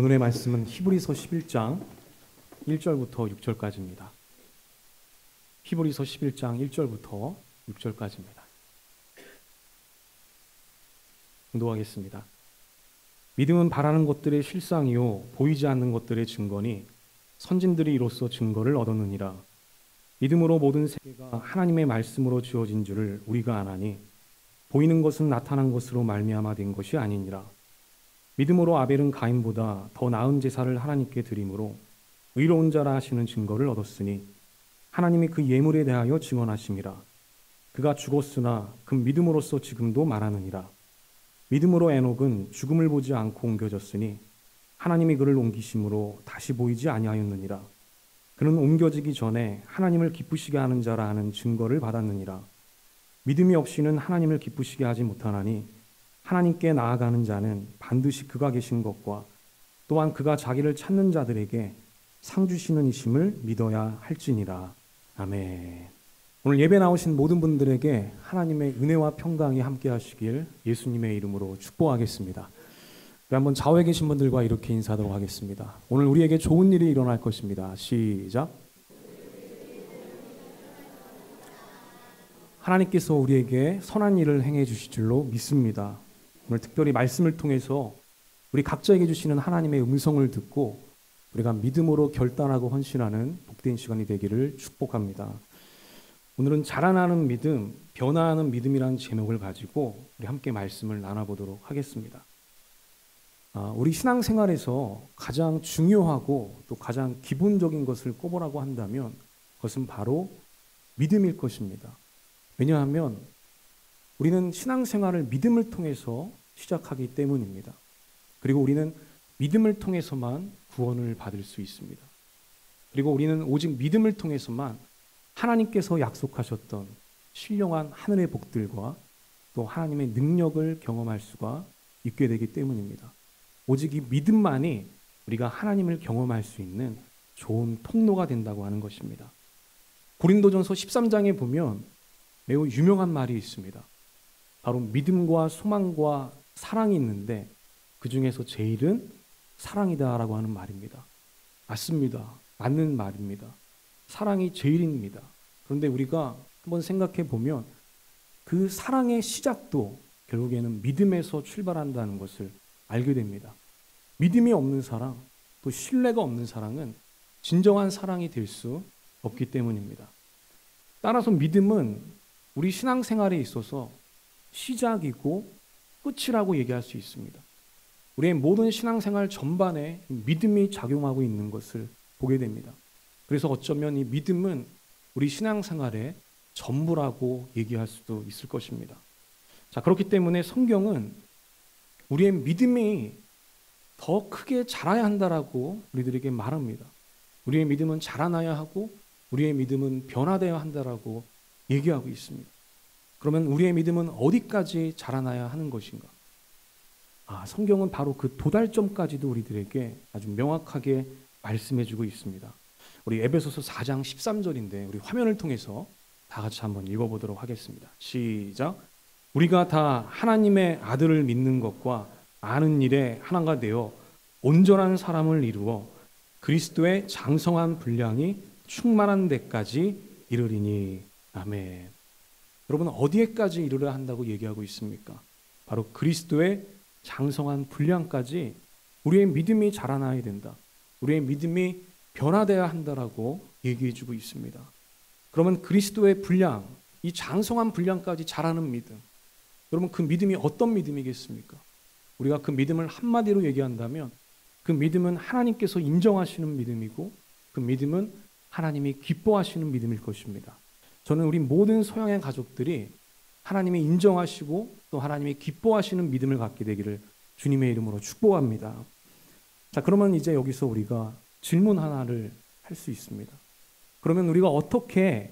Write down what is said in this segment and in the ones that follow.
오늘의 말씀은 히브리서 11장 1절부터 6절까지입니다. 히브리서 11장 1절부터 6절까지입니다. 공독하겠습니다. 믿음은 바라는 것들의 실상이요 보이지 않는 것들의 증거니 선진들이 이로써 증거를 얻었느니라. 믿음으로 모든 세계가 하나님의 말씀으로 지어진 줄을 우리가 아나니 보이는 것은 나타난 것으로 말미암아 된 것이 아니니라. 믿음으로 아벨은 가인보다 더 나은 제사를 하나님께 드림으로 의로운 자라 하시는 증거를 얻었으니 하나님이 그 예물에 대하여 증언하심이라. 그가 죽었으나 그 믿음으로써 지금도 말하느니라. 믿음으로 에녹은 죽음을 보지 않고 옮겨졌으니 하나님이 그를 옮기심으로 다시 보이지 아니하였느니라. 그는 옮겨지기 전에 하나님을 기쁘시게 하는 자라 하는 증거를 받았느니라. 믿음이 없이는 하나님을 기쁘시게 하지 못하나니 하나님께 나아가는 자는 반드시 그가 계신 것과 또한 그가 자기를 찾는 자들에게 상 주시는 이심을 믿어야 할지니라. 아멘. 오늘 예배 나오신 모든 분들에게 하나님의 은혜와 평강이 함께 하시길 예수님의 이름으로 축복하겠습니다. 한번 좌우에 계신 분들과 이렇게 인사하도록 하겠습니다. 오늘 우리에게 좋은 일이 일어날 것입니다. 시작. 하나님께서 우리에게 선한 일을 행해 주실 줄로 믿습니다. 오늘 특별히 말씀을 통해서 우리 각자에게 주시는 하나님의 음성을 듣고 우리가 믿음으로 결단하고 헌신하는 복된 시간이 되기를 축복합니다. 오늘은 자라나는 믿음, 변화하는 믿음이라는 제목을 가지고 우리 함께 말씀을 나눠보도록 하겠습니다. 우리 신앙생활에서 가장 중요하고 또 가장 기본적인 것을 꼽으라고 한다면 그것은 바로 믿음일 것입니다. 왜냐하면 우리는 신앙생활을 믿음을 통해서 시작하기 때문입니다. 그리고 우리는 믿음을 통해서만 구원을 받을 수 있습니다. 그리고 우리는 오직 믿음을 통해서만 하나님께서 약속하셨던 신령한 하늘의 복들과 또 하나님의 능력을 경험할 수가 있게 되기 때문입니다. 오직 이 믿음만이 우리가 하나님을 경험할 수 있는 좋은 통로가 된다고 하는 것입니다. 고린도전서 13장에 보면 매우 유명한 말이 있습니다. 바로 믿음과 소망과 사랑이 있는데 그 중에서 제일은 사랑이다라고 하는 말입니다. 맞습니다. 맞는 말입니다. 사랑이 제일입니다. 그런데 우리가 한번 생각해 보면 그 사랑의 시작도 결국에는 믿음에서 출발한다는 것을 알게 됩니다. 믿음이 없는 사랑, 또 신뢰가 없는 사랑은 진정한 사랑이 될 수 없기 때문입니다. 따라서 믿음은 우리 신앙생활에 있어서 시작이고 끝이라고 얘기할 수 있습니다. 우리의 모든 신앙생활 전반에 믿음이 작용하고 있는 것을 보게 됩니다. 그래서 어쩌면 이 믿음은 우리 신앙생활의 전부라고 얘기할 수도 있을 것입니다. 자, 그렇기 때문에 성경은 우리의 믿음이 더 크게 자라야 한다라고 우리들에게 말합니다. 우리의 믿음은 자라나야 하고 우리의 믿음은 변화되어야 한다라고 얘기하고 있습니다. 그러면 우리의 믿음은 어디까지 자라나야 하는 것인가? 성경은 바로 그 도달점까지도 우리들에게 아주 명확하게 말씀해주고 있습니다. 우리 에베소서 4장 13절인데 우리 화면을 통해서 다 같이 한번 읽어보도록 하겠습니다. 시작. 우리가 다 하나님의 아들을 믿는 것과 아는 일에 하나가 되어 온전한 사람을 이루어 그리스도의 장성한 분량이 충만한 데까지 이르리니. 아멘. 여러분 어디에까지 이르러야 한다고 얘기하고 있습니까? 바로 그리스도의 장성한 분량까지 우리의 믿음이 자라나야 된다. 우리의 믿음이 변화되어야 한다라고 얘기해주고 있습니다. 그러면 그리스도의 분량, 이 장성한 분량까지 자라는 믿음, 여러분 그 믿음이 어떤 믿음이겠습니까? 우리가 그 믿음을 한마디로 얘기한다면 그 믿음은 하나님께서 인정하시는 믿음이고 그 믿음은 하나님이 기뻐하시는 믿음일 것입니다. 저는 우리 모든 소양의 가족들이 하나님이 인정하시고 또 하나님이 기뻐하시는 믿음을 갖게 되기를 주님의 이름으로 축복합니다. 자, 그러면 이제 여기서 우리가 질문 하나를 할 수 있습니다. 그러면 우리가 어떻게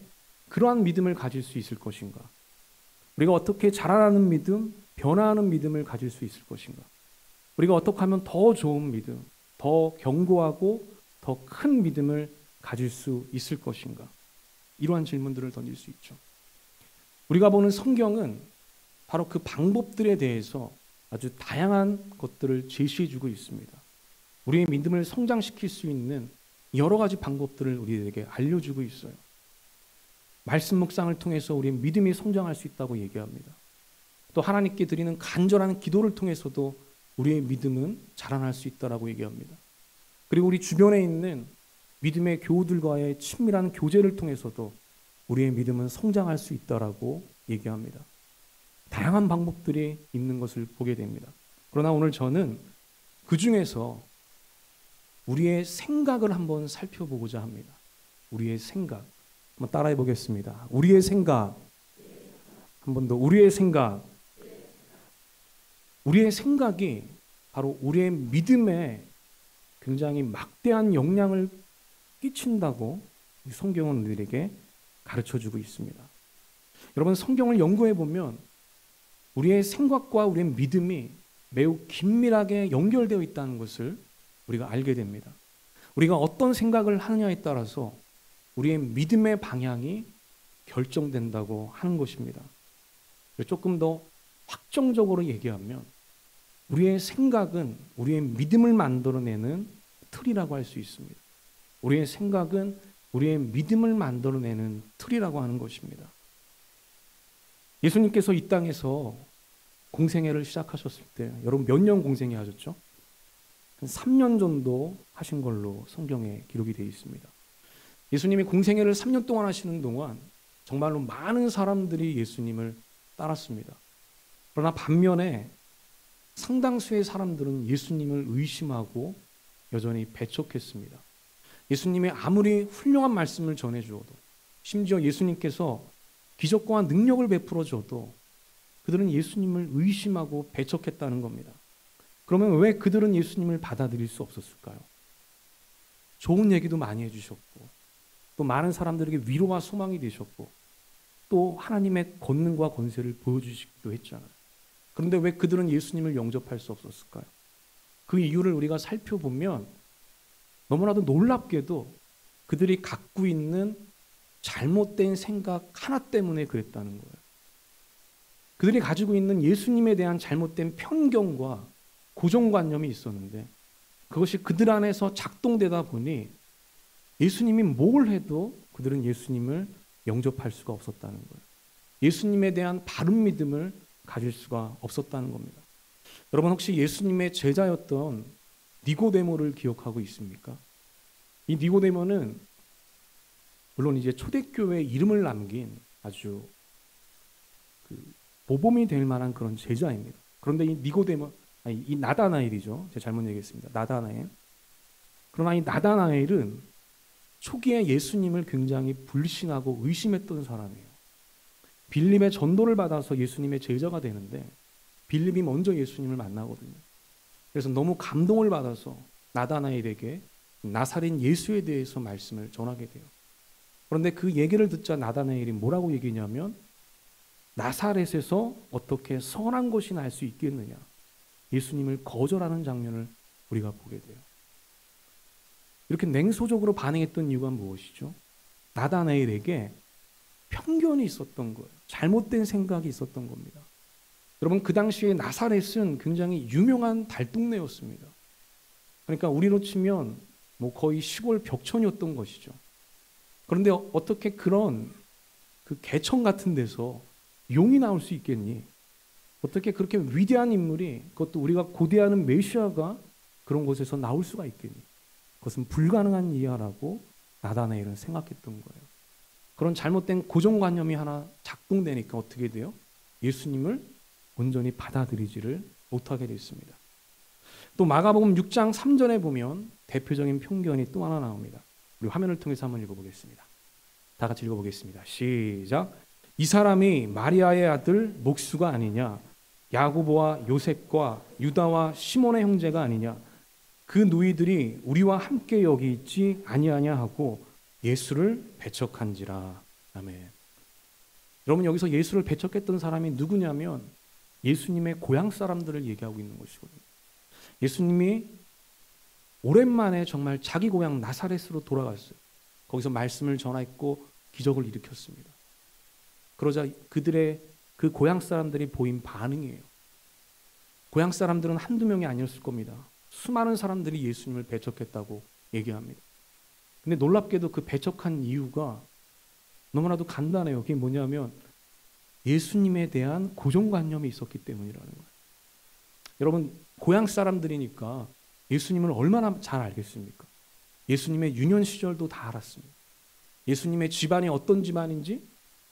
그러한 믿음을 가질 수 있을 것인가? 우리가 어떻게 자라나는 믿음, 변화하는 믿음을 가질 수 있을 것인가? 우리가 어떻게 하면 더 좋은 믿음, 더 견고하고 더 큰 믿음을 가질 수 있을 것인가? 이러한 질문들을 던질 수 있죠. 우리가 보는 성경은 바로 그 방법들에 대해서 아주 다양한 것들을 제시해주고 있습니다. 우리의 믿음을 성장시킬 수 있는 여러 가지 방법들을 우리에게 알려주고 있어요. 말씀 묵상을 통해서 우리의 믿음이 성장할 수 있다고 얘기합니다. 또 하나님께 드리는 간절한 기도를 통해서도 우리의 믿음은 자라날 수 있다고 얘기합니다. 그리고 우리 주변에 있는 믿음의 교우들과의 친밀한 교제를 통해서도 우리의 믿음은 성장할 수 있다고 얘기합니다. 다양한 방법들이 있는 것을 보게 됩니다. 그러나 오늘 저는 그 중에서 우리의 생각을 한번 살펴보고자 합니다. 우리의 생각. 한번 따라해 보겠습니다. 우리의 생각. 한 번 더. 우리의 생각. 우리의 생각이 바로 우리의 믿음에 굉장히 막대한 영향을 끼친다고 성경은 우리에게 가르쳐주고 있습니다. 여러분, 성경을 연구해 보면 우리의 생각과 우리의 믿음이 매우 긴밀하게 연결되어 있다는 것을 우리가 알게 됩니다. 우리가 어떤 생각을 하느냐에 따라서 우리의 믿음의 방향이 결정된다고 하는 것입니다. 조금 더 확정적으로 얘기하면 우리의 생각은 우리의 믿음을 만들어내는 틀이라고 할 수 있습니다. 우리의 생각은 우리의 믿음을 만들어내는 틀이라고 하는 것입니다. 예수님께서 이 땅에서 공생애를 시작하셨을 때 여러분 몇 년 공생애 하셨죠? 한 3년 정도 하신 걸로 성경에 기록이 되어 있습니다. 예수님이 공생애를 3년 동안 하시는 동안 정말로 많은 사람들이 예수님을 따랐습니다. 그러나 반면에 상당수의 사람들은 예수님을 의심하고 여전히 배척했습니다. 예수님이 아무리 훌륭한 말씀을 전해주어도, 심지어 예수님께서 기적과 능력을 베풀어 줘도 그들은 예수님을 의심하고 배척했다는 겁니다. 그러면 왜 그들은 예수님을 받아들일 수 없었을까요? 좋은 얘기도 많이 해주셨고, 또 많은 사람들에게 위로와 소망이 되셨고, 또 하나님의 권능과 권세를 보여주시기도 했잖아요. 그런데 왜 그들은 예수님을 영접할 수 없었을까요? 그 이유를 우리가 살펴보면 너무나도 놀랍게도 그들이 갖고 있는 잘못된 생각 하나 때문에 그랬다는 거예요. 그들이 가지고 있는 예수님에 대한 잘못된 편견과 고정관념이 있었는데 그것이 그들 안에서 작동되다 보니 예수님이 뭘 해도 그들은 예수님을 영접할 수가 없었다는 거예요. 예수님에 대한 바른 믿음을 가질 수가 없었다는 겁니다. 여러분 혹시 예수님의 제자였던 니고데모를 기억하고 있습니까? 이 니고데모는 물론 이제 초대교회에 이름을 남긴 아주 모범이 될 만한 그런 제자입니다. 그런데 이 나다나엘이죠. 제가 잘못 얘기했습니다. 나다나엘. 그러나 이 나다나엘은 초기에 예수님을 굉장히 불신하고 의심했던 사람이에요. 빌립의 전도를 받아서 예수님의 제자가 되는데 빌립이 먼저 예수님을 만나거든요. 그래서 너무 감동을 받아서 나다나엘에게 나사렛 예수에 대해서 말씀을 전하게 돼요. 그런데 그 얘기를 듣자 나다나엘이 뭐라고 얘기냐면 나사렛에서 어떻게 선한 것이 날 수 있겠느냐. 예수님을 거절하는 장면을 우리가 보게 돼요. 이렇게 냉소적으로 반응했던 이유가 무엇이죠? 나다나엘에게 편견이 있었던 거예요. 잘못된 생각이 있었던 겁니다. 여러분 그 당시에 나사렛은 굉장히 유명한 달동네였습니다. 그러니까 우리로 치면 뭐 거의 시골 벽천이었던 것이죠. 그런데 어떻게 그런 그 개천 같은 데서 용이 나올 수 있겠니? 어떻게 그렇게 위대한 인물이, 그것도 우리가 고대하는 메시아가 그런 곳에서 나올 수가 있겠니? 그것은 불가능한 일이라고 나다나엘은 생각했던 거예요. 그런 잘못된 고정관념이 하나 작동되니까 어떻게 돼요? 예수님을 온전히 받아들이지를 못하게 됐습니다. 또 마가복음 6장 3절에 보면 대표적인 편견이 또 하나 나옵니다. 우리 화면을 통해서 한번 읽어보겠습니다. 다 같이 읽어보겠습니다. 시작. 이 사람이 마리아의 아들 목수가 아니냐? 야고보와 요셉과 유다와 시몬의 형제가 아니냐? 그 누이들이 우리와 함께 여기 있지 아니하냐 하고 예수를 배척한지라. 아멘. 여러분 여기서 예수를 배척했던 사람이 누구냐면 예수님의 고향 사람들을 얘기하고 있는 것이거든요. 예수님이 오랜만에 정말 자기 고향 나사렛으로 돌아갔어요. 거기서 말씀을 전하였고 기적을 일으켰습니다. 그러자 그들의 그 고향 사람들이 보인 반응이에요. 고향 사람들은 한두 명이 아니었을 겁니다. 수많은 사람들이 예수님을 배척했다고 얘기합니다. 근데 놀랍게도 그 배척한 이유가 너무나도 간단해요. 그게 뭐냐면 예수님에 대한 고정관념이 있었기 때문이라는 거예요. 여러분, 고향 사람들이니까 예수님을 얼마나 잘 알겠습니까? 예수님의 유년 시절도 다 알았습니다. 예수님의 집안이 어떤 집안인지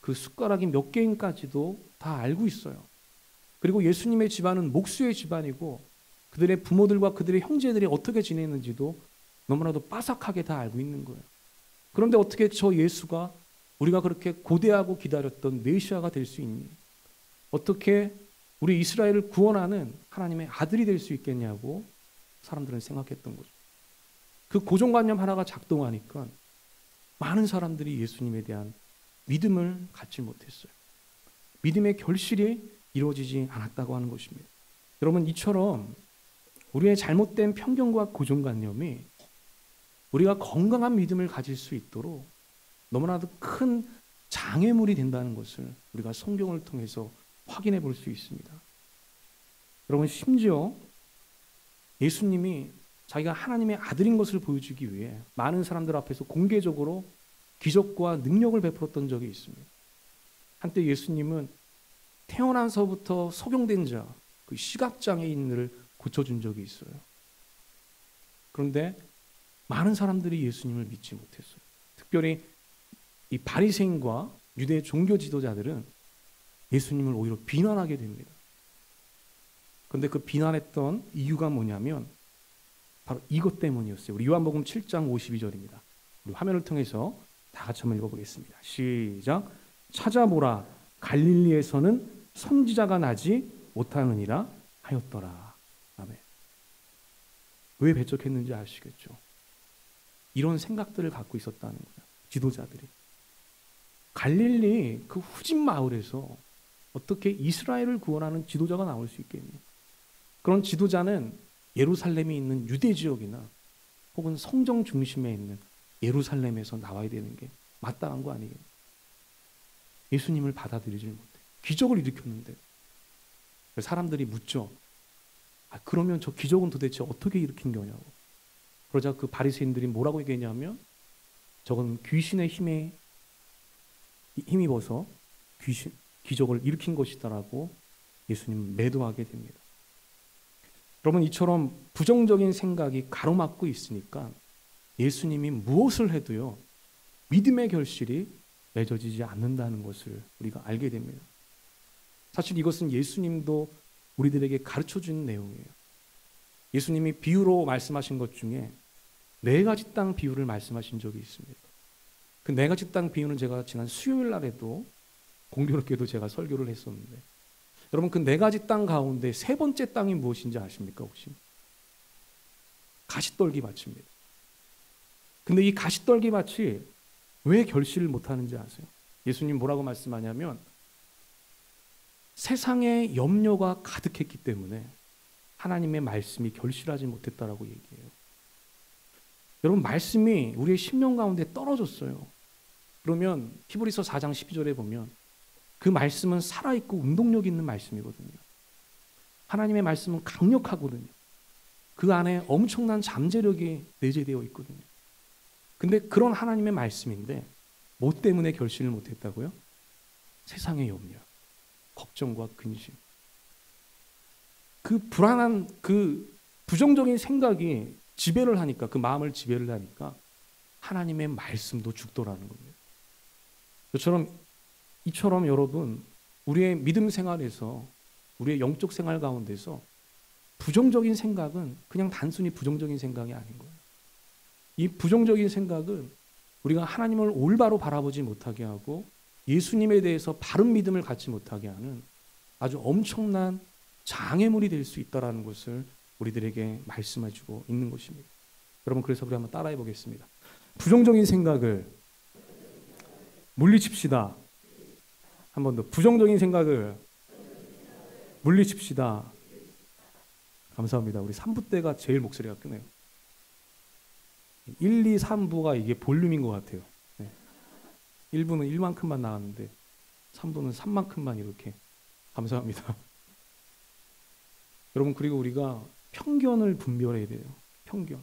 그 숟가락이 몇 개인까지도 다 알고 있어요. 그리고 예수님의 집안은 목수의 집안이고 그들의 부모들과 그들의 형제들이 어떻게 지내는지도 너무나도 빠삭하게 다 알고 있는 거예요. 그런데 어떻게 저 예수가 우리가 그렇게 고대하고 기다렸던 메시아가 될 수 있니? 어떻게 우리 이스라엘을 구원하는 하나님의 아들이 될 수 있겠냐고 사람들은 생각했던 거죠. 그 고정관념 하나가 작동하니까 많은 사람들이 예수님에 대한 믿음을 갖지 못했어요. 믿음의 결실이 이루어지지 않았다고 하는 것입니다. 여러분, 이처럼 우리의 잘못된 편견과 고정관념이 우리가 건강한 믿음을 가질 수 있도록 너무나도 큰 장애물이 된다는 것을 우리가 성경을 통해서 확인해 볼 수 있습니다. 여러분, 심지어 예수님이 자기가 하나님의 아들인 것을 보여주기 위해 많은 사람들 앞에서 공개적으로 기적과 능력을 베풀었던 적이 있습니다. 한때 예수님은 태어나서부터 소경된 자, 그 시각장애인을 고쳐준 적이 있어요. 그런데 많은 사람들이 예수님을 믿지 못했어요. 특별히 이 바리새인과 유대 종교 지도자들은 예수님을 오히려 비난하게 됩니다. 그런데 그 비난했던 이유가 뭐냐면 바로 이것 때문이었어요. 우리 요한복음 7장 52절입니다. 우리 화면을 통해서 다 같이 한번 읽어보겠습니다. 시작. 찾아보라, 갈릴리에서는 선지자가 나지 못하느니라 하였더라. 아멘. 왜 배척했는지 아시겠죠? 이런 생각들을 갖고 있었다는 거예요. 지도자들이. 갈릴리 그 후진 마을에서 어떻게 이스라엘을 구원하는 지도자가 나올 수 있겠니? 그런 지도자는 예루살렘이 있는 유대 지역이나 혹은 성정 중심에 있는 예루살렘에서 나와야 되는 게 마땅한 거 아니에요? 예수님을 받아들이지 못해. 기적을 일으켰는데 사람들이 묻죠. 그러면 저 기적은 도대체 어떻게 일으킨 거냐고. 그러자 그 바리새인들이 뭐라고 얘기했냐면 저건 귀신의 힘에 힘입어서 기적을 일으킨 것이다라고 예수님은 매도하게 됩니다. 여러분, 이처럼 부정적인 생각이 가로막고 있으니까 예수님이 무엇을 해도요 믿음의 결실이 맺어지지 않는다는 것을 우리가 알게 됩니다. 사실 이것은 예수님도 우리들에게 가르쳐준 내용이에요. 예수님이 비유로 말씀하신 것 중에 4가지 땅 비유를 말씀하신 적이 있습니다. 그 4가지 땅 비유는 제가 지난 수요일 날에도 공교롭게도 제가 설교를 했었는데, 여러분 그 4가지 땅 가운데 3번째 땅이 무엇인지 아십니까 혹시? 가시떨기 밭입니다. 근데 이 가시떨기 밭이 왜 결실을 못하는지 아세요? 예수님 뭐라고 말씀하냐면 세상에 염려가 가득했기 때문에 하나님의 말씀이 결실하지 못했다라고 얘기해요. 여러분, 말씀이 우리의 심령 가운데 떨어졌어요. 그러면 히브리서 4장 12절에 보면 그 말씀은 살아있고 운동력 있는 말씀이거든요. 하나님의 말씀은 강력하거든요. 그 안에 엄청난 잠재력이 내재되어 있거든요. 근데 그런 하나님의 말씀인데 뭐 때문에 결실을 못했다고요? 세상의 염려, 걱정과 근심. 그 불안한 그 부정적인 생각이 지배를 하니까, 그 마음을 지배를 하니까 하나님의 말씀도 죽더라는 겁니다. 이처럼 여러분, 우리의 믿음 생활에서, 우리의 영적 생활 가운데서 부정적인 생각은 그냥 단순히 부정적인 생각이 아닌 거예요. 이 부정적인 생각은 우리가 하나님을 올바로 바라보지 못하게 하고 예수님에 대해서 바른 믿음을 갖지 못하게 하는 아주 엄청난 장애물이 될 수 있다는 것을 우리들에게 말씀해주고 있는 것입니다. 여러분, 그래서 우리 한번 따라해 보겠습니다. 부정적인 생각을 물리칩시다. 한 번 더. 부정적인 생각을 물리칩시다. 감사합니다. 우리 3부 때가 제일 목소리가 크네요. 1, 2, 3부가 이게 볼륨인 것 같아요. 네. 1부는 1만큼만 나왔는데 3부는 3만큼만 이렇게. 감사합니다. 여러분, 그리고 우리가 편견을 분별해야 돼요. 편견.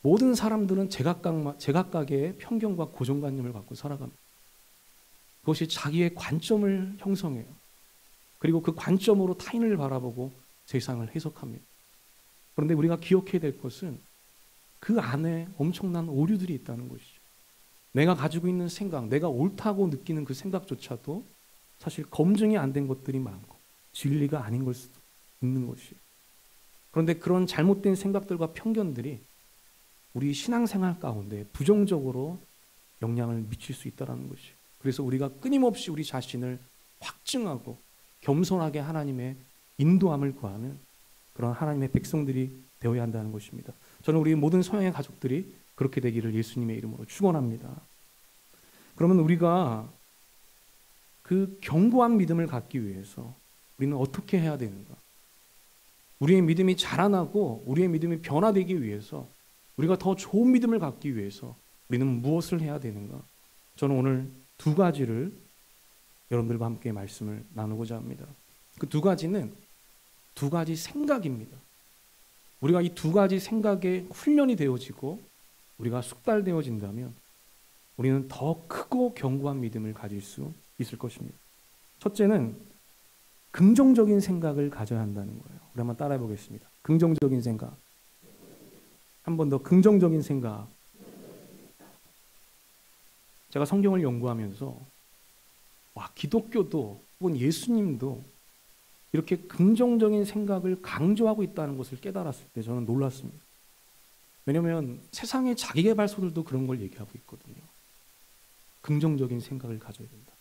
모든 사람들은 제각각의 편견과 고정관념을 갖고 살아갑니다. 그것이 자기의 관점을 형성해요. 그리고 그 관점으로 타인을 바라보고 세상을 해석합니다. 그런데 우리가 기억해야 될 것은 그 안에 엄청난 오류들이 있다는 것이죠. 내가 가지고 있는 생각, 내가 옳다고 느끼는 그 생각조차도 사실 검증이 안 된 것들이 많고 진리가 아닌 걸 수도 있는 것이에요. 그런데 그런 잘못된 생각들과 편견들이 우리 신앙생활 가운데 부정적으로 영향을 미칠 수 있다는 것이에요. 그래서 우리가 끊임없이 우리 자신을 확증하고 겸손하게 하나님의 인도함을 구하는 그런 하나님의 백성들이 되어야 한다는 것입니다. 저는 우리 모든 성향의 가족들이 그렇게 되기를 예수님의 이름으로 축원합니다. 그러면 우리가 그 견고한 믿음을 갖기 위해서 우리는 어떻게 해야 되는가? 우리의 믿음이 자라나고 우리의 믿음이 변화되기 위해서 우리가 더 좋은 믿음을 갖기 위해서 우리는 무엇을 해야 되는가? 저는 오늘 두 가지를 여러분들과 함께 말씀을 나누고자 합니다. 그 두 가지는 두 가지 생각입니다. 우리가 이 두 가지 생각에 훈련이 되어지고 우리가 숙달되어진다면 우리는 더 크고 견고한 믿음을 가질 수 있을 것입니다. 첫째는 긍정적인 생각을 가져야 한다는 거예요. 우리 한번 따라해 보겠습니다. 긍정적인 생각. 한 번 더 긍정적인 생각. 제가 성경을 연구하면서 기독교도 혹은 예수님도 이렇게 긍정적인 생각을 강조하고 있다는 것을 깨달았을 때 저는 놀랐습니다. 왜냐하면 세상의 자기계발서들도 그런 걸 얘기하고 있거든요. 긍정적인 생각을 가져야 된다.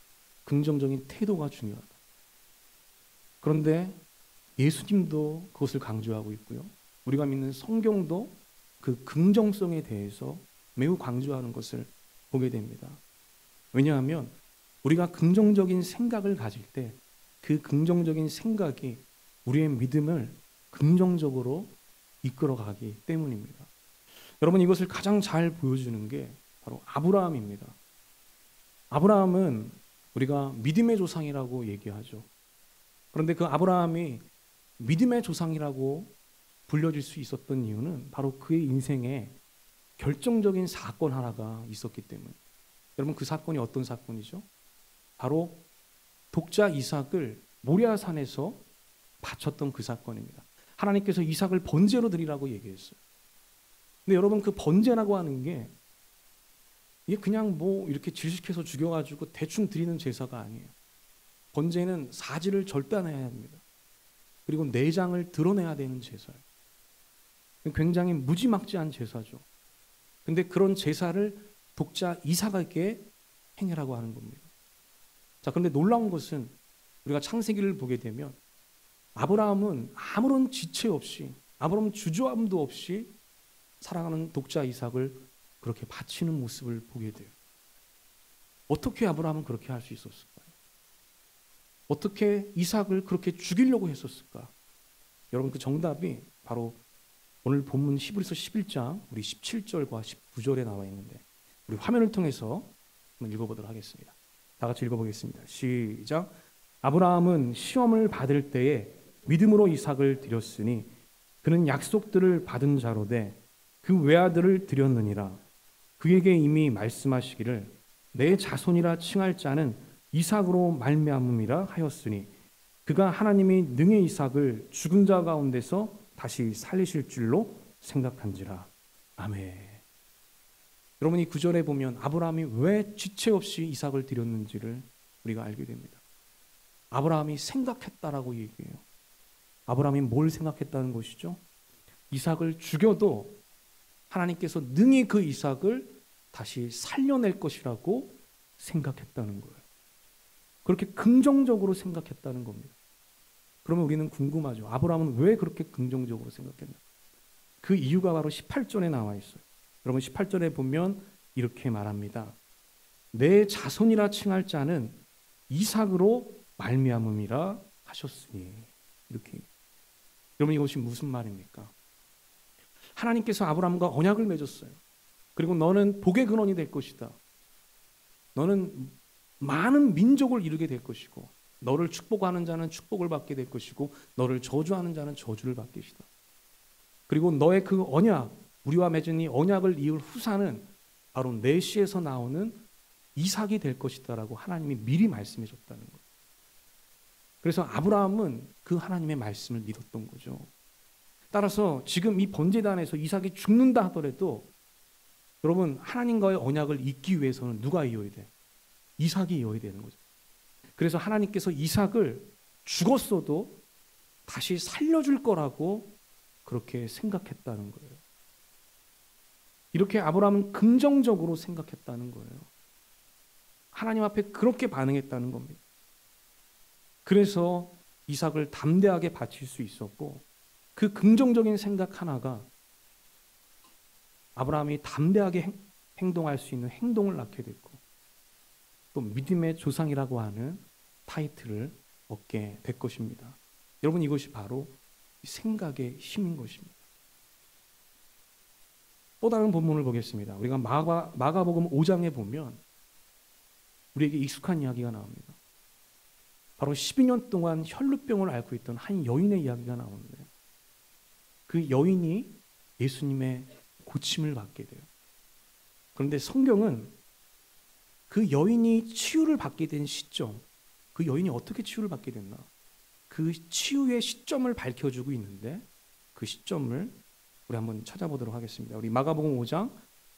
긍정적인 태도가 중요하다. 그런데 예수님도 그것을 강조하고 있고요. 우리가 믿는 성경도 그 긍정성에 대해서 매우 강조하는 것을 보게 됩니다. 왜냐하면 우리가 긍정적인 생각을 가질 때 그 긍정적인 생각이 우리의 믿음을 긍정적으로 이끌어가기 때문입니다. 여러분, 이것을 가장 잘 보여주는 게 바로 아브라함입니다. 아브라함은 우리가 믿음의 조상이라고 얘기하죠. 그런데 그 아브라함이 믿음의 조상이라고 불려질 수 있었던 이유는 바로 그의 인생에 결정적인 사건 하나가 있었기 때문에. 여러분, 그 사건이 어떤 사건이죠? 바로 독자 이삭을 모리아산에서 바쳤던 그 사건입니다. 하나님께서 이삭을 번제로 드리라고 얘기했어요. 근데 여러분, 그 번제라고 하는 게 이게 그냥 이렇게 질식해서 죽여가지고 대충 드리는 제사가 아니에요. 번제는 사지를 절단해야 합니다. 그리고 내장을 드러내야 되는 제사예요. 굉장히 무지막지한 제사죠. 근데 그런 제사를 독자 이삭에게 행하라고 하는 겁니다. 자, 그런데 놀라운 것은 우리가 창세기를 보게 되면 아브라함은 아무런 지체 없이, 아무런 주저함도 없이 사랑하는 독자 이삭을 그렇게 바치는 모습을 보게 돼요. 어떻게 아브라함은 그렇게 할 수 있었을까요? 어떻게 이삭을 그렇게 죽이려고 했었을까? 여러분, 그 정답이 바로 오늘 본문 히브리서 11장 우리 17절과 19절에 나와 있는데 우리 화면을 통해서 한번 읽어보도록 하겠습니다. 다 같이 읽어보겠습니다. 시작. 아브라함은 시험을 받을 때에 믿음으로 이삭을 드렸으니 그는 약속들을 받은 자로 돼 그 외아들을 드렸느니라. 그에게 이미 말씀하시기를 내 자손이라 칭할 자는 이삭으로 말미암음이라 하였으니 그가 하나님이 능히 이삭을 죽은 자 가운데서 다시 살리실 줄로 생각한지라. 아멘. 여러분, 이 구절에 보면 아브라함이 왜 지체 없이 이삭을 드렸는지를 우리가 알게 됩니다. 아브라함이 생각했다라고 얘기해요. 아브라함이 뭘 생각했다는 것이죠? 이삭을 죽여도 하나님께서 능히 그 이삭을 다시 살려낼 것이라고 생각했다는 거예요. 그렇게 긍정적으로 생각했다는 겁니다. 그러면 우리는 궁금하죠. 아브라함은 왜 그렇게 긍정적으로 생각했나? 그 이유가 바로 18절에 나와 있어요. 여러분, 18절에 보면 이렇게 말합니다. 내 자손이라 칭할 자는 이삭으로 말미암음이라 하셨으니. 이렇게. 여러분, 이것이 무슨 말입니까? 하나님께서 아브라함과 언약을 맺었어요. 그리고 너는 복의 근원이 될 것이다. 너는 많은 민족을 이루게 될 것이고 너를 축복하는 자는 축복을 받게 될 것이고 너를 저주하는 자는 저주를 받게 되시다. 그리고 너의 그 언약, 우리와 맺은 이 언약을 이을 후사는 바로 내 씨에서 나오는 이삭이 될 것이다라고 하나님이 미리 말씀해 줬다는 거예요. 그래서 아브라함은 그 하나님의 말씀을 믿었던 거죠. 따라서 지금 이 번제단에서 이삭이 죽는다 하더라도 여러분, 하나님과의 언약을 잇기 위해서는 누가 이어야 돼? 이삭이 이어야 되는 거죠. 그래서 하나님께서 이삭을 죽었어도 다시 살려줄 거라고 그렇게 생각했다는 거예요. 이렇게 아브라함은 긍정적으로 생각했다는 거예요. 하나님 앞에 그렇게 반응했다는 겁니다. 그래서 이삭을 담대하게 바칠 수 있었고, 그 긍정적인 생각 하나가 아브라함이 담대하게 행동할 수 있는 행동을 낳게 됐고, 또 믿음의 조상이라고 하는 타이틀을 얻게 될 것입니다. 여러분, 이것이 바로 생각의 힘인 것입니다. 또 다른 본문을 보겠습니다. 우리가 마가복음 5장에 보면 우리에게 익숙한 이야기가 나옵니다. 바로 12년 동안 혈루병을 앓고 있던 한 여인의 이야기가 나오는데, 그 여인이 예수님의 고침을 받게 돼요. 그런데 성경은 그 여인이 치유를 받게 된 시점, 그 여인이 어떻게 치유를 받게 됐나, 그 치유의 시점을 밝혀주고 있는데, 그 시점을 우리 한번 찾아보도록 하겠습니다. 우리 마가복음 5장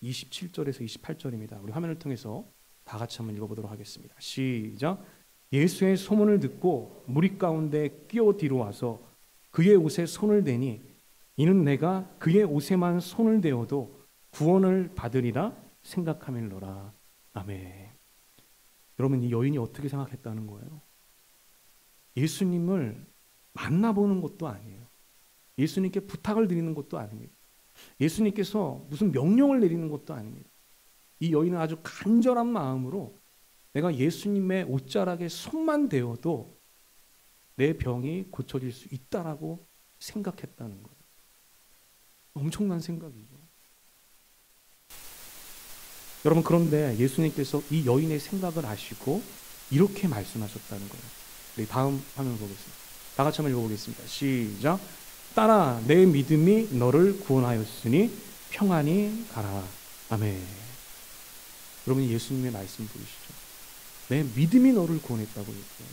27절에서 28절입니다. 우리 화면을 통해서 다 같이 한번 읽어보도록 하겠습니다. 시작. 예수의 소문을 듣고 무리 가운데 끼어 뒤로 와서 그의 옷에 손을 대니 이는 내가 그의 옷에만 손을 대어도 구원을 받으리라 생각함일러라. 아멘. 여러분, 이 여인이 어떻게 생각했다는 거예요? 예수님을 만나보는 것도 아니에요. 예수님께 부탁을 드리는 것도 아닙니다. 예수님께서 무슨 명령을 내리는 것도 아닙니다. 이 여인은 아주 간절한 마음으로 내가 예수님의 옷자락에 손만 대어도 내 병이 고쳐질 수 있다라고 생각했다는 거예요. 엄청난 생각이죠. 여러분, 그런데 예수님께서 이 여인의 생각을 아시고 이렇게 말씀하셨다는 거예요. 우리 다음 화면을 보겠습니다. 다 같이 한번 읽어보겠습니다. 시작. 딸아, 내 믿음이 너를 구원하였으니 평안히 가라. 아멘. 여러분, 예수님의 말씀 보이시죠? 내 믿음이 너를 구원했다고 얘기해요.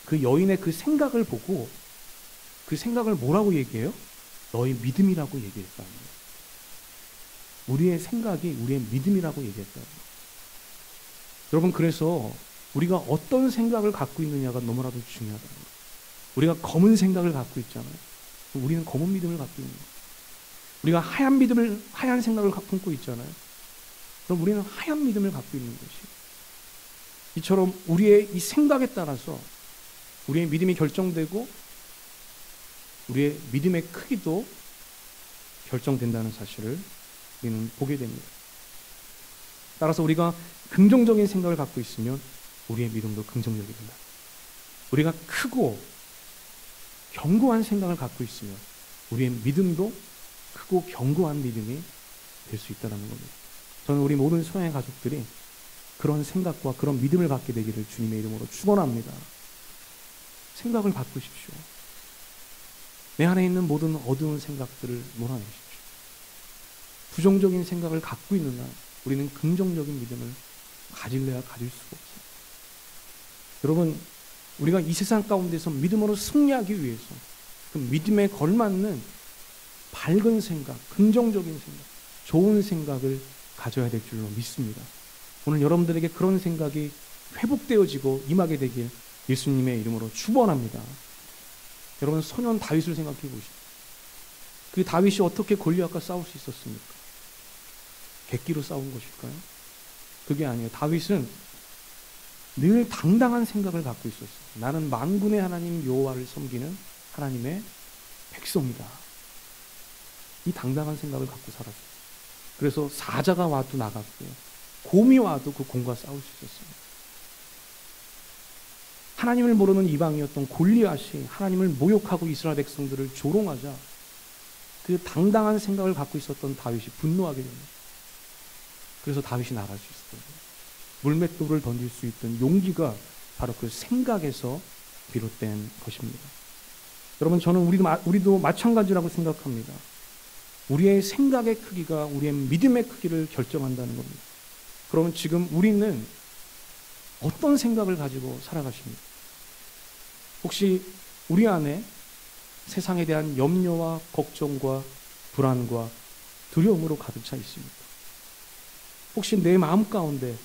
그 여인의 그 생각을 보고 그 생각을 뭐라고 얘기해요? 너의 믿음이라고 얘기했다는 거예요. 우리의 생각이 우리의 믿음이라고 얘기했다는 거예요. 여러분, 그래서 우리가 어떤 생각을 갖고 있느냐가 너무나도 중요하다는 거예요. 우리가 검은 생각을 갖고 있잖아요. 우리는 검은 믿음을 갖고 있는 거예요. 우리가 하얀 생각을 품고 있잖아요. 그럼 우리는 하얀 믿음을 갖고 있는 것이에요. 이처럼 우리의 이 생각에 따라서 우리의 믿음이 결정되고 우리의 믿음의 크기도 결정된다는 사실을 우리는 보게 됩니다. 따라서 우리가 긍정적인 생각을 갖고 있으면 우리의 믿음도 긍정적이 된다. 우리가 크고 견고한 생각을 갖고 있으면 우리의 믿음도 크고 견고한 믿음이 될 수 있다는 겁니다. 저는 우리 모든 소양의 가족들이 그런 생각과 그런 믿음을 갖게 되기를 주님의 이름으로 축원합니다. 생각을 바꾸십시오. 내 안에 있는 모든 어두운 생각들을 몰아내십시오. 부정적인 생각을 갖고 있는 한 우리는 긍정적인 믿음을 가질래야 가질 수가 없어요. 여러분, 우리가 이 세상 가운데서 믿음으로 승리하기 위해서 그 믿음에 걸맞는 밝은 생각, 긍정적인 생각, 좋은 생각을 가져야 될 줄로 믿습니다. 오늘 여러분들에게 그런 생각이 회복되어지고 임하게 되길 예수님의 이름으로 축원합니다. 여러분, 소년 다윗을 생각해 보십시오. 그 다윗이 어떻게 골리앗과 싸울 수 있었습니까? 객기로 싸운 것일까요? 그게 아니에요. 다윗은 늘 당당한 생각을 갖고 있었어요. 나는 만군의 하나님 여호와를 섬기는 하나님의 백성이다. 이 당당한 생각을 갖고 살았어요. 그래서 사자가 와도 나갔고요. 곰이 와도 그 곰과 싸울 수 있었습니다. 하나님을 모르는 이방이었던 골리앗이 하나님을 모욕하고 이스라엘 백성들을 조롱하자 그 당당한 생각을 갖고 있었던 다윗이 분노하게 됩니다. 그래서 다윗이 나갈 수 있었던 거예요. 물맷돌을 던질 수 있던 용기가 바로 그 생각에서 비롯된 것입니다. 여러분, 저는 우리도 마찬가지라고 생각합니다. 우리의 생각의 크기가 우리의 믿음의 크기를 결정한다는 겁니다. 그러면 지금 우리는 어떤 생각을 가지고 살아가십니까? 혹시 우리 안에 세상에 대한 염려와 걱정과 불안과 두려움으로 가득 차 있습니까? 혹시 내 마음 가운데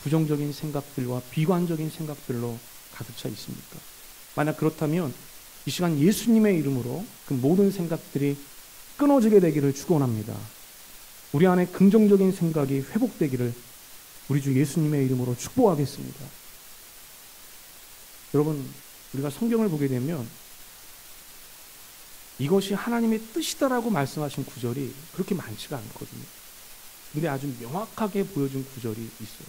부정적인 생각들과 비관적인 생각들로 가득 차 있습니까? 만약 그렇다면 이 시간 예수님의 이름으로 그 모든 생각들이 끊어지게 되기를 축원합니다. 우리 안에 긍정적인 생각이 회복되기를 우리 주 예수님의 이름으로 축복하겠습니다. 여러분, 우리가 성경을 보게 되면 이것이 하나님의 뜻이다라고 말씀하신 구절이 그렇게 많지가 않거든요. 근데 아주 명확하게 보여준 구절이 있어요.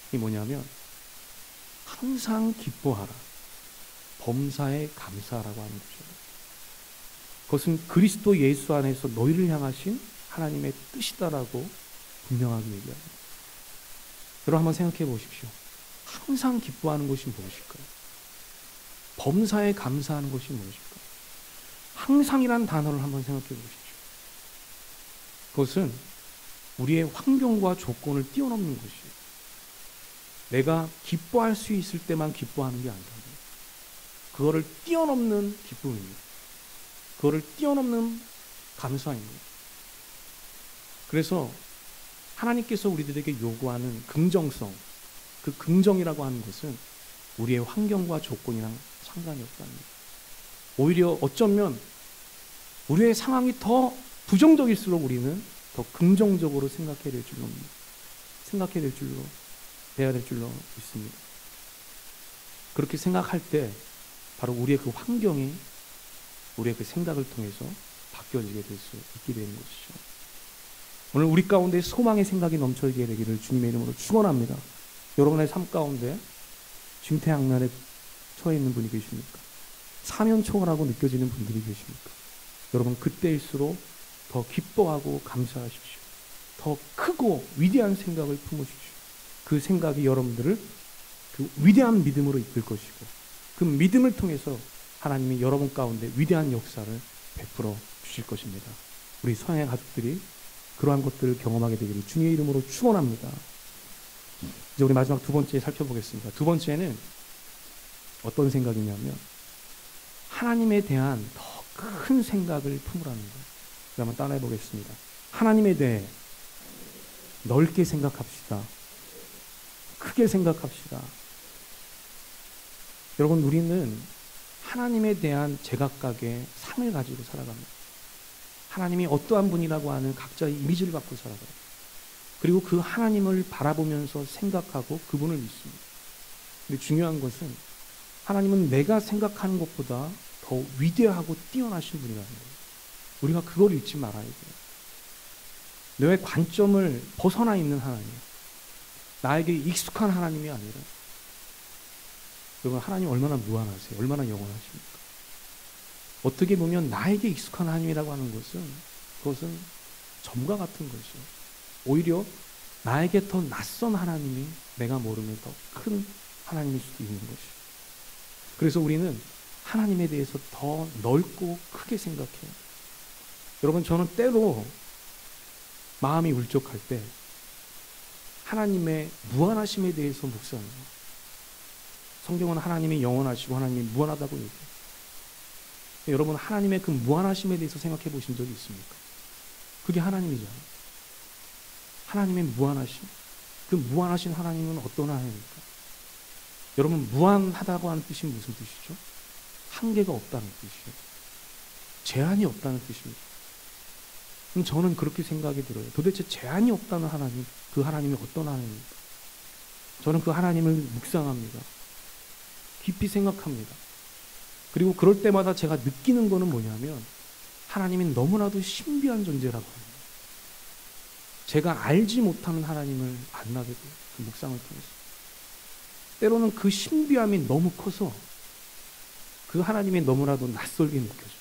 이게 뭐냐면 항상 기뻐하라, 범사에 감사하라고 하는 구절이에요. 그것은 그리스도 예수 안에서 너희를 향하신 하나님의 뜻이다라고 분명하게 얘기합니다. 여러분 한번 생각해 보십시오. 항상 기뻐하는 것이 무엇일까요? 범사에 감사하는 것이 무엇일까요? 항상이란 단어를 한번 생각해 보십시오. 그것은 우리의 환경과 조건을 뛰어넘는 것이에요. 내가 기뻐할 수 있을 때만 기뻐하는 게 아니라 그거를 뛰어넘는 기쁨입니다. 그거를 뛰어넘는 감사입니다. 그래서 하나님께서 우리들에게 요구하는 긍정성, 그 긍정이라고 하는 것은 우리의 환경과 조건이랑 상관이 없다는 거예요. 오히려 어쩌면 우리의 상황이 더 부정적일수록 우리는 더 긍정적으로 생각해야 될 줄로 돼야 될 줄로 믿습니다. 그렇게 생각할 때 바로 우리의 그 환경이 우리의 그 생각을 통해서 바뀌어지게 될 수 있게 되는 것이죠. 오늘 우리 가운데 소망의 생각이 넘쳐지게 되기를 주님의 이름으로 축원합니다. 여러분의 삶 가운데 중태양난에 처해 있는 분이 계십니까? 사면초가라고 느껴지는 분들이 계십니까? 여러분, 그때일수록 더 기뻐하고 감사하십시오. 더 크고 위대한 생각을 품으십시오. 그 생각이 여러분들을 그 위대한 믿음으로 이끌 것이고 그 믿음을 통해서 하나님이 여러분 가운데 위대한 역사를 베풀어 주실 것입니다. 우리 서양의 가족들이 그러한 것들을 경험하게 되기를 주님의 이름으로 축원합니다. 이제 우리 마지막 두 번째 살펴보겠습니다. 두 번째는 어떤 생각이냐면 하나님에 대한 더 큰 생각을 품으라는 거예요. 한번 따라해 보겠습니다. 하나님에 대해 넓게 생각합시다. 크게 생각합시다. 여러분, 우리는 하나님에 대한 제각각의 상을 가지고 살아갑니다. 하나님이 어떠한 분이라고 하는 각자의 이미지를 갖고 살아가요. 그리고 그 하나님을 바라보면서 생각하고 그분을 믿습니다. 근데 중요한 것은 하나님은 내가 생각하는 것보다 더 위대하고 뛰어나신 분이라는 거예요. 우리가 그걸 잊지 말아야 돼요. 너의 관점을 벗어나 있는 하나님, 나에게 익숙한 하나님이 아니라 여러분, 하나님 얼마나 무한하세요? 얼마나 영원하십니까? 어떻게 보면 나에게 익숙한 하나님이라고 하는 것은 그것은 점과 같은 것이요. 오히려 나에게 더 낯선 하나님이 내가 모르는 더 큰 하나님일 수도 있는 것이요. 그래서 우리는 하나님에 대해서 더 넓고 크게 생각해요. 여러분, 저는 때로 마음이 울적할 때 하나님의 무한하심에 대해서 묵상해요. 성경은 하나님이 영원하시고 하나님이 무한하다고 얘기해요. 여러분, 하나님의 그 무한하심에 대해서 생각해 보신 적이 있습니까? 그게 하나님이잖아요. 하나님의 무한하심. 그 무한하신 하나님은 어떤 하나님입니까? 여러분, 무한하다고 하는 뜻이 무슨 뜻이죠? 한계가 없다는 뜻이에요. 제한이 없다는 뜻입니다. 그럼 저는 그렇게 생각이 들어요. 도대체 제한이 없다는 하나님, 그 하나님이 어떤 하나님입니까? 저는 그 하나님을 묵상합니다. 깊이 생각합니다. 그리고 그럴 때마다 제가 느끼는 거는 뭐냐면 하나님이 너무나도 신비한 존재라고 합니다. 제가 알지 못하는 하나님을 만나게 돼요. 그 묵상을 통해서. 때로는 그 신비함이 너무 커서 그 하나님이 너무나도 낯설게 느껴져요.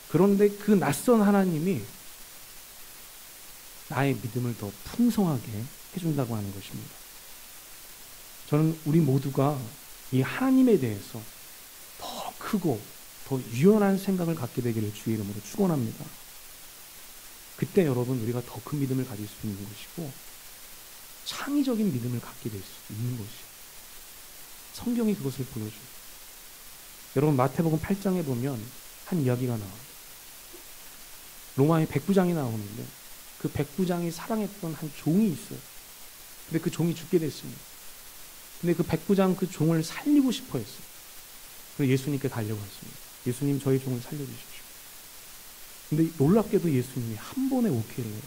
그런데 그 낯선 하나님이 나의 믿음을 더 풍성하게 해준다고 하는 것입니다. 저는 우리 모두가 이 하나님에 대해서 더 크고 더 유연한 생각을 갖게 되기를 주의 이름으로 축원합니다. 그때 여러분 우리가 더 큰 믿음을 가질 수 있는 것이고 창의적인 믿음을 갖게 될 수 있는 것이에요. 성경이 그것을 보여줘요. 여러분 마태복음 8장에 보면 한 이야기가 나와요. 로마의 백부장이 나오는데 그 백부장이 사랑했던 한 종이 있어요. 근데 그 종이 죽게 됐습니다. 근데 그 백부장 그 종을 살리고 싶어 했어요. 그래서 예수님께 달려갔습니다. 예수님 저희 종을 살려주십시오. 근데 놀랍게도 예수님이 한 번에 오케이를 해요.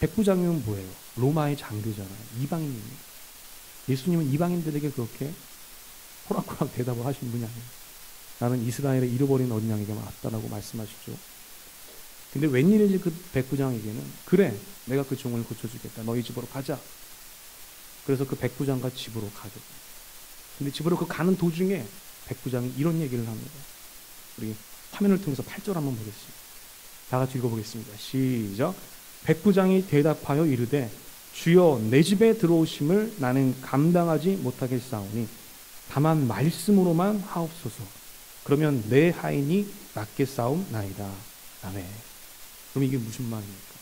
백부장이면 뭐예요? 로마의 장교잖아요. 이방인입니다. 예수님은 이방인들에게 그렇게 호락호락 대답을 하신 분이 아니에요. 나는 이스라엘의 잃어버린 어린 양에게만 왔다라고 말씀하시죠. 근데 웬일인지 그 백부장에게는 그래 내가 그 종을 고쳐주겠다. 너희 집으로 가자. 그래서 그 백부장과 집으로 가죠. 근데 집으로 그 가는 도중에 백부장이 이런 얘기를 합니다. 우리 화면을 통해서 8절 한번 보겠습니다. 다 같이 읽어보겠습니다. 시작. 백부장이 대답하여 이르되 주여 내 집에 들어오심을 나는 감당하지 못하겠사오니 다만 말씀으로만 하옵소서. 그러면 내 하인이 낫게 싸움나이다. 아멘. 그럼 이게 무슨 말입니까?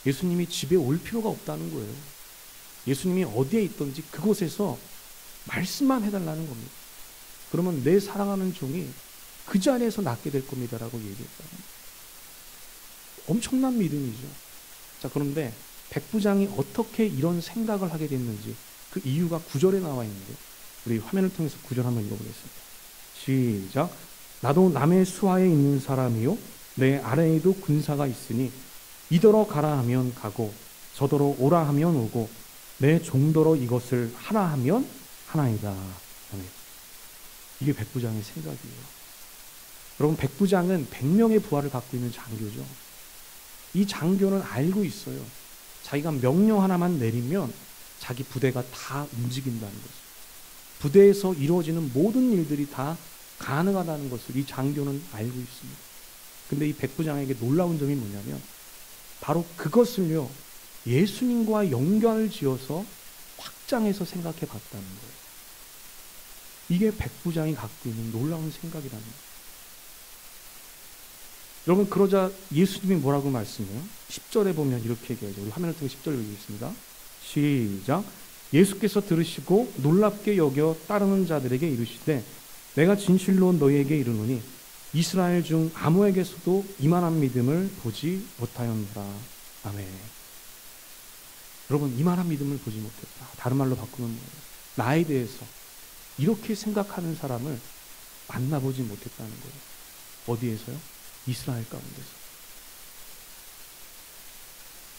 예수님이 집에 올 필요가 없다는 거예요. 예수님이 어디에 있든지 그곳에서 말씀만 해달라는 겁니다. 그러면 내 사랑하는 종이 그 자리에서 낫게 될 겁니다라고 얘기했다. 엄청난 믿음이죠. 자, 그런데 백부장이 어떻게 이런 생각을 하게 됐는지 그 이유가 9절에 나와 있는데 우리 화면을 통해서 9절 한번 읽어보겠습니다. 시작. 나도 남의 수하에 있는 사람이요 내 아래에도 군사가 있으니 이더러 가라 하면 가고 저더러 오라 하면 오고 내 종더러 이것을 하라 하면 하나이다. 아멘. 이게 백부장의 생각이에요. 여러분 백부장은 100명의 부하를 갖고 있는 장교죠. 이 장교는 알고 있어요. 자기가 명령 하나만 내리면 자기 부대가 다 움직인다는 것을. 부대에서 이루어지는 모든 일들이 다 가능하다는 것을 이 장교는 알고 있습니다. 근데 이 백부장에게 놀라운 점이 뭐냐면 바로 그것을요 예수님과 연관을 지어서 확장해서 생각해 봤다는 거예요. 이게 백부장이 갖고 있는 놀라운 생각이라는 거예요. 여러분 그러자 예수님이 뭐라고 말씀해요? 10절에 보면 이렇게 얘기하죠. 우리 화면을 통해 10절 읽겠습니다. 시작. 예수께서 들으시고 놀랍게 여겨 따르는 자들에게 이르시되 내가 진실로 너희에게 이르노니 이스라엘 중 아무에게서도 이만한 믿음을 보지 못하였노라. 아멘. 여러분 이만한 믿음을 보지 못했다. 다른 말로 바꾸면 뭐예요? 나에 대해서 이렇게 생각하는 사람을 만나보지 못했다는 거예요. 어디에서요? 이스라엘 가운데서.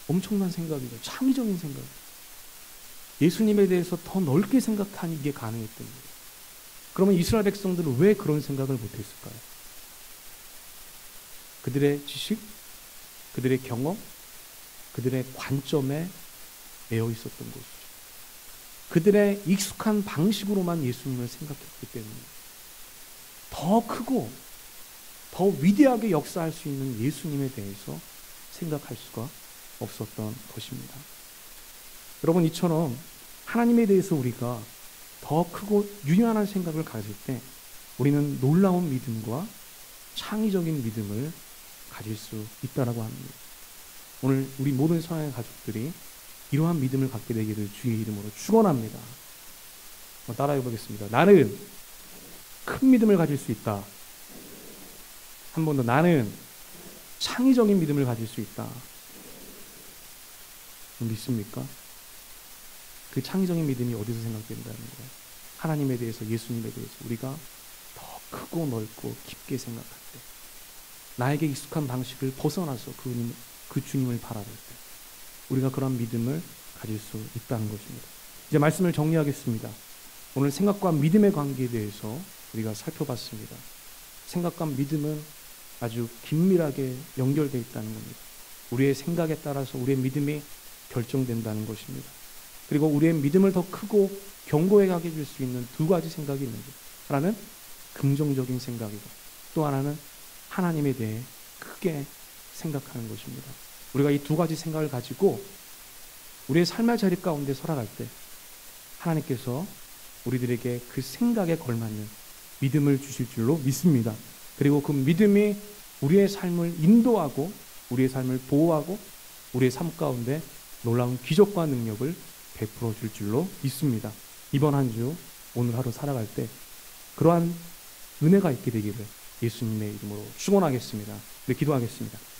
엄청난 생각이죠. 창의적인 생각. 예수님에 대해서 더 넓게 생각하니 이게 가능했던 거예요. 그러면 이스라엘 백성들은 왜 그런 생각을 못했을까요? 그들의 지식, 그들의 경험, 그들의 관점에 매여 있었던 것이죠. 그들의 익숙한 방식으로만 예수님을 생각했기 때문에 더 크고 더 위대하게 역사할 수 있는 예수님에 대해서 생각할 수가 없었던 것입니다. 여러분 이처럼 하나님에 대해서 우리가 더 크고 유연한 생각을 가질 때 우리는 놀라운 믿음과 창의적인 믿음을 가질 수 있다라고 합니다. 오늘 우리 모든 사랑의 가족들이 이러한 믿음을 갖게 되기를 주의 이름으로 축원합니다. 따라해 보겠습니다. 나는 큰 믿음을 가질 수 있다. 한 번 더 나는 창의적인 믿음을 가질 수 있다. 믿습니까? 그 창의적인 믿음이 어디서 생각된다는 거예요? 하나님에 대해서, 예수님에 대해서 우리가 더 크고 넓고 깊게 생각할 때, 나에게 익숙한 방식을 벗어나서 그 주님을 바라볼 때 우리가 그런 믿음을 가질 수 있다는 것입니다. 이제 말씀을 정리하겠습니다. 오늘 생각과 믿음의 관계에 대해서 우리가 살펴봤습니다. 생각과 믿음은 아주 긴밀하게 연결되어 있다는 겁니다. 우리의 생각에 따라서 우리의 믿음이 결정된다는 것입니다. 그리고 우리의 믿음을 더 크고 견고하게 해줄 수 있는 두 가지 생각이 있는데, 하나는 긍정적인 생각이고 또 하나는 하나님에 대해 크게 생각하는 것입니다. 우리가 이 두 가지 생각을 가지고 우리의 삶의 자리 가운데 살아갈 때 하나님께서 우리들에게 그 생각에 걸맞는 믿음을 주실 줄로 믿습니다. 그리고 그 믿음이 우리의 삶을 인도하고 우리의 삶을 보호하고 우리의 삶 가운데 놀라운 기적과 능력을 베풀어 줄 줄로 믿습니다. 이번 한 주 오늘 하루 살아갈 때 그러한 은혜가 있게 되기를 예수님의 이름으로 축원하겠습니다. 네, 기도하겠습니다.